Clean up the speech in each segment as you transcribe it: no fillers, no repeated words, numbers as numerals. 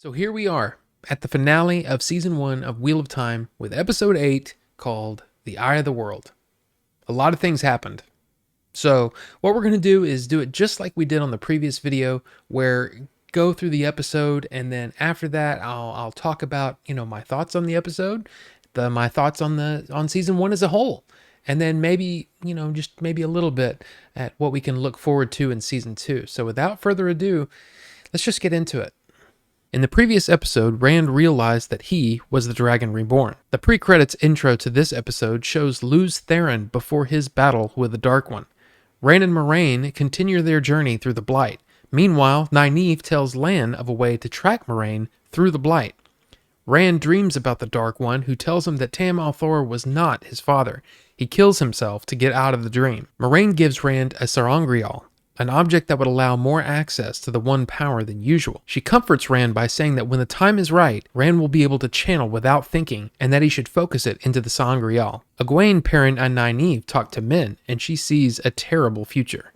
So here we are at the finale of season 1 of Wheel of Time with episode 8 called The Eye of the World. A lot of things happened. So what we're going to do is do it just like we did on the previous video, where go through the episode, and then after that I'll talk about, my thoughts on the episode, my thoughts on season 1 as a whole, and then maybe, just maybe a little bit at what we can look forward to in season 2. So without further ado, let's just get into it. In the previous episode, Rand realized that he was the Dragon Reborn. The pre-credits intro to this episode shows Lews Therin before his battle with the Dark One. Rand and Moiraine continue their journey through the Blight. Meanwhile, Nynaeve tells Lan of a way to track Moiraine through the Blight. Rand dreams about the Dark One, who tells him that Tam al'Thor was not his father. He kills himself to get out of the dream. Moiraine gives Rand a sangreal, an object that would allow more access to the One Power than usual. She comforts Rand by saying that when the time is right, Rand will be able to channel without thinking, and that he should focus it into the sangreal. Egwene, Perrin, and Nynaeve talk to Min, and she sees a terrible future.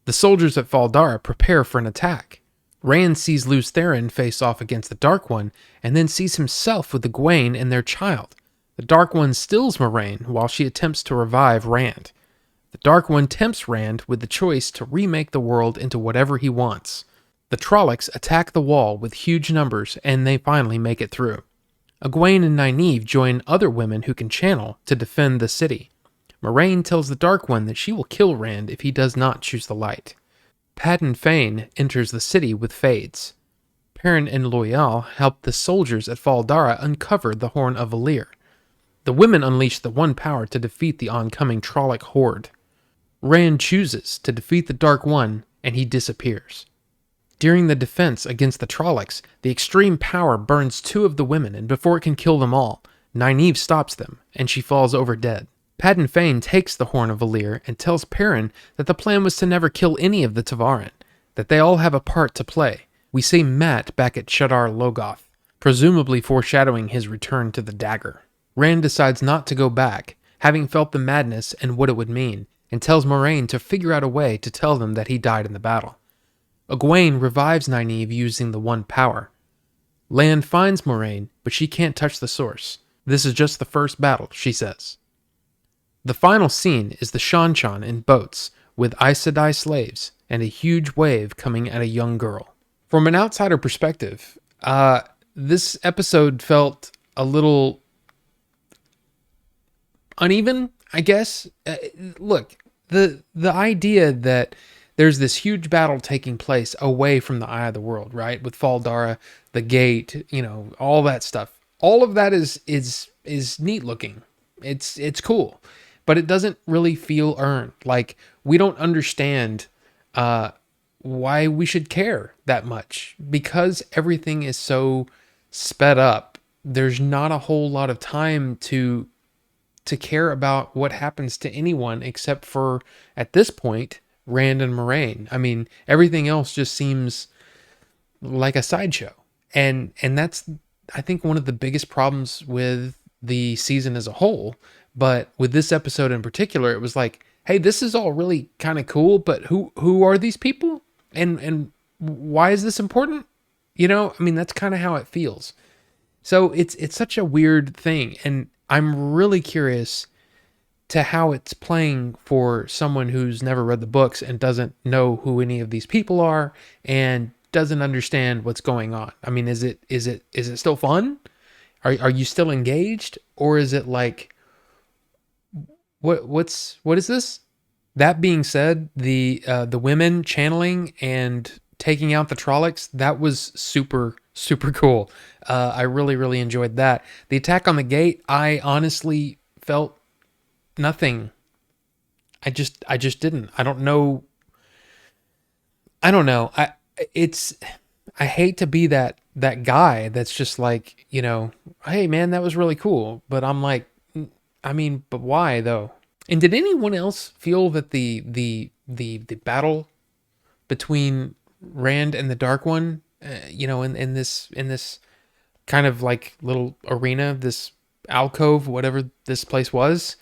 The soldiers at Fal Dara prepare for an attack. Rand sees Lews Therin face off against the Dark One, and then sees himself with Egwene and their child. The Dark One stills Moiraine while she attempts to revive Rand. The Dark One tempts Rand with the choice to remake the world into whatever he wants. The Trollocs attack the wall with huge numbers, and they finally make it through. Egwene and Nynaeve join other women who can channel to defend the city. Moiraine tells the Dark One that she will kill Rand if he does not choose the light. Padan Fain enters the city with Fades. Perrin and Loial help the soldiers at Fal Dara uncover the Horn of Valyr. The women unleash the One Power to defeat the oncoming Trolloc horde. Rand chooses to defeat the Dark One, and he disappears. During the defense against the Trollocs, the extreme power burns 2 of the women, and before it can kill them all, Nynaeve stops them, and she falls over dead. Padan Fain takes the Horn of Valyr and tells Perrin that the plan was to never kill any of the Tevarin, that they all have a part to play. We see Mat back at Shadar Logoth, presumably foreshadowing his return to the dagger. Rand decides not to go back, having felt the madness and what it would mean, and tells Moiraine to figure out a way to tell them that he died in the battle. Egwene revives Nynaeve using the One Power. Lan finds Moiraine, but she can't touch the source. This is just the first battle, she says. The final scene is the Shan-Shan in boats, with Aes Sedai slaves, and a huge wave coming at a young girl. From an outsider perspective, this episode felt a little uneven, I guess. Look, the idea that there's this huge battle taking place away from the Eye of the World, right? With Fal Dara, the gate, all that stuff. All of that is neat looking. It's cool, but it doesn't really feel earned. Like, we don't understand why we should care that much, because everything is so sped up. There's not a whole lot of time to care about what happens to anyone except for, at this point, Rand and Moiraine. I mean, everything else just seems like a sideshow. And that's, I think, one of the biggest problems with the season as a whole. But with this episode in particular, it was like, hey, this is all really kind of cool, but who are these people? And why is this important? I mean, that's kind of how it feels. So it's such a weird thing. And I'm really curious to how it's playing for someone who's never read the books and doesn't know who any of these people are and doesn't understand what's going on. I mean, is it still fun? Are you still engaged? Or is it like, what is this? That being said, the women channeling and taking out the Trollocs, that was super, super cool. I really, really enjoyed that. The attack on the gate, I honestly felt nothing. I just didn't. I don't know. I hate to be that guy that's just like, hey man, that was really cool. But I'm like, I mean, but why though? And did anyone else feel that the battle between Rand and the Dark One, in this kind of like little arena, this alcove, whatever this place was,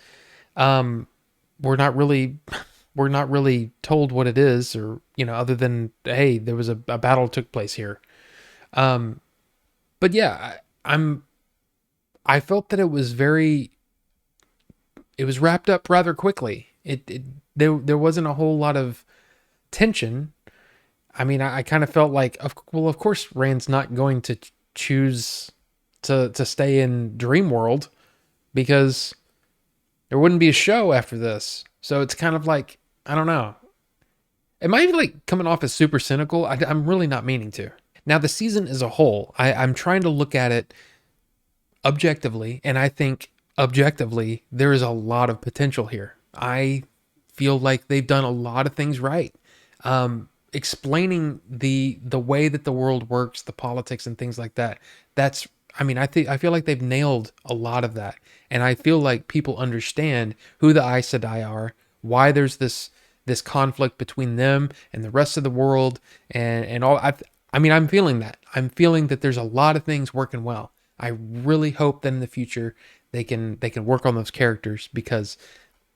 we're not really told what it is, or other than, hey, there was a battle took place here. But yeah, I felt that it was wrapped up rather quickly. There wasn't a whole lot of tension. I mean, I kind of felt like, of course, Rand's not going to choose to stay in Dream World because there wouldn't be a show after this. So it's kind of like, I don't know. It might be like coming off as super cynical. I'm really not meaning to. Now, the season as a whole, I'm trying to look at it objectively, and I think objectively there is a lot of potential here. I feel like they've done a lot of things right. Explaining the way that the world works, the politics and things like that. That's I mean, I feel like they've nailed a lot of that, and I feel like people understand who the Aes Sedai are, why there's this conflict between them and the rest of the world, and all. I mean, I'm feeling that. I'm feeling that there's a lot of things working well. I really hope that in the future they can work on those characters because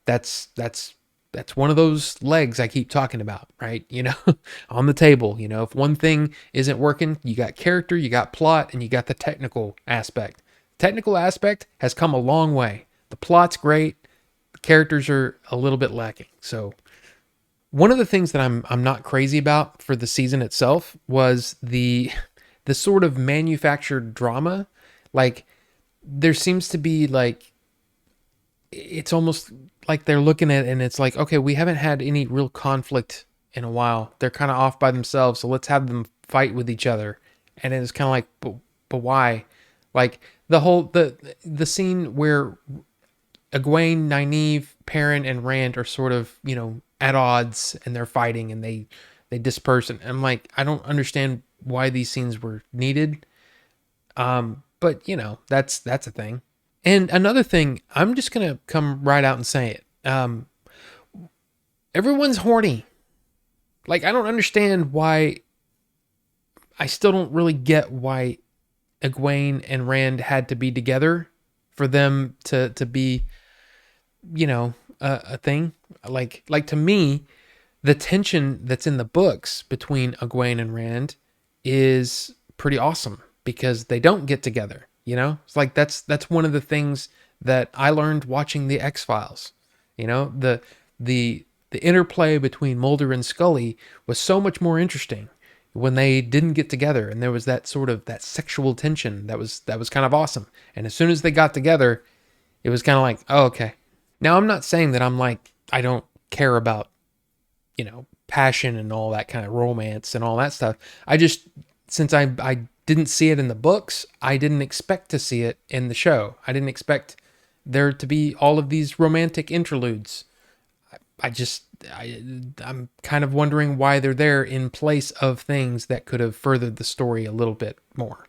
that's that's one of those legs I keep talking about, right? On the table. If one thing isn't working, you got character, you got plot, and you got the technical aspect. Technical aspect has come a long way. The plot's great, the characters are a little bit lacking. So one of the things that I'm not crazy about for the season itself was the sort of manufactured drama. Like there seems to be like it's almost like they're looking at it and it's like, okay, we haven't had any real conflict in a while. They're kind of off by themselves, so let's have them fight with each other. And it's kind of like, but why? Like the scene where Egwene, Nynaeve, Perrin, and Rand are sort of at odds and they're fighting and they disperse. And I'm like, I don't understand why these scenes were needed. But that's a thing. And another thing, I'm just gonna come right out and say it. Everyone's horny. Like I don't understand why. I still don't really get why Egwene and Rand had to be together for them to be, a thing. Like to me, the tension that's in the books between Egwene and Rand is pretty awesome because they don't get together. It's like that's one of the things that I learned watching the X-Files. The interplay between Mulder and Scully was so much more interesting when they didn't get together, and there was that sort of that sexual tension that was kind of awesome. And as soon as they got together, it was kind of like, oh, okay. Now I'm not saying that I'm like I don't care about passion and all that kind of romance and all that stuff. I just since I didn't see it in the books, I didn't expect to see it in the show. I didn't expect there to be all of these romantic interludes. I'm kind of wondering why they're there in place of things that could have furthered the story a little bit more.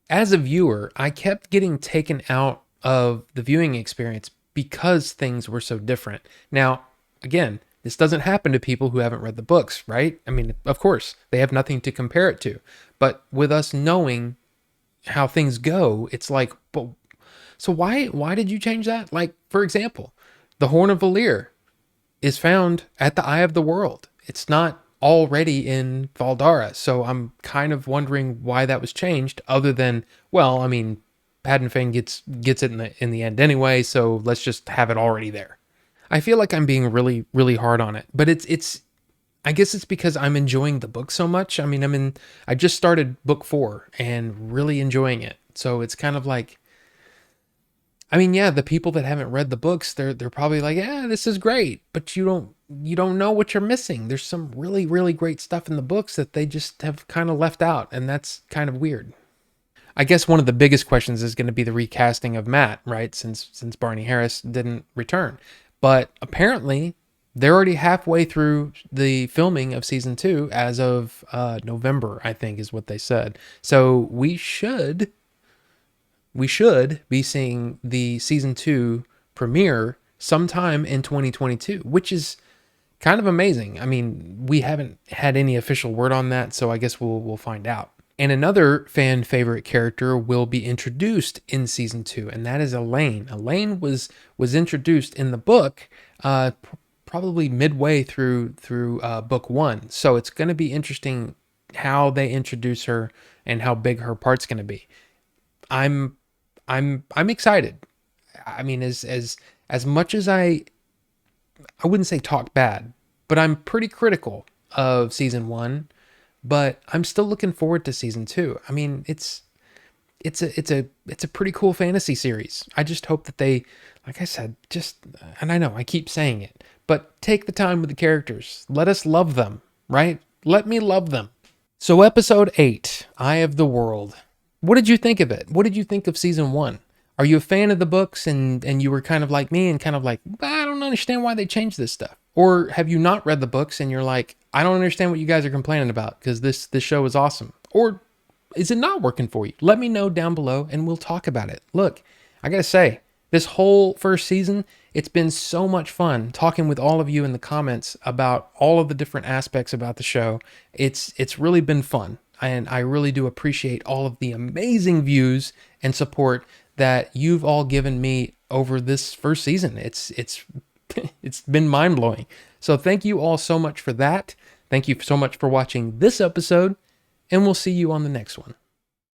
As a viewer, I kept getting taken out of the viewing experience because things were so different. Now, again, this doesn't happen to people who haven't read the books, right? I mean, of course, they have nothing to compare it to. But with us knowing how things go, it's like, but so why did you change that? Like, for example, the Horn of Valir is found at the Eye of the World. It's not already in Valdara. So I'm kind of wondering why that was changed, other than, well, I mean, Padan Fain gets it in the end anyway, so let's just have it already there. I feel like I'm being really, really hard on it, but it's I guess it's because I'm enjoying the book so much. I mean, I just started book 4 and really enjoying it. So it's kind of like, I mean, yeah, the people that haven't read the books, they're probably like, yeah, this is great, but you don't know what you're missing. There's some really, really great stuff in the books that they just have kind of left out, and that's kind of weird. I guess one of the biggest questions is going to be the recasting of Matt, right? Since Barney Harris didn't return. But apparently, they're already halfway through the filming of season 2 as of November, I think is what they said. So we should be seeing the season 2 premiere sometime in 2022, which is kind of amazing. I mean, we haven't had any official word on that, so I guess we'll find out. And another fan favorite character will be introduced in season 2, and that is Elaine. Elaine was introduced in the book, probably midway through book 1. So it's going to be interesting how they introduce her and how big her part's going to be. I'm I'm excited. I mean, as much as I wouldn't say talk bad, but I'm pretty critical of season 1, but I'm still looking forward to season 2. I mean, it's a pretty cool fantasy series. I just hope that they, like I said, just, and I know I keep saying it, but take the time with the characters. Let us love them, right? Let me love them. So episode 8, Eye of the World. What did you think of it? What did you think of season 1? Are you a fan of the books and you were kind of like me and kind of like, I don't understand why they changed this stuff? Or have you not read the books and you're like, I don't understand what you guys are complaining about because this show is awesome? Or is it not working for you? Let me know down below and we'll talk about it. Look, I gotta say, this whole first season, it's been so much fun talking with all of you in the comments about all of the different aspects about the show. It's really been fun, and I really do appreciate all of the amazing views and support that you've all given me over this first season. It's it's been mind-blowing. So thank you all so much for that. Thank you so much for watching this episode, and we'll see you on the next one.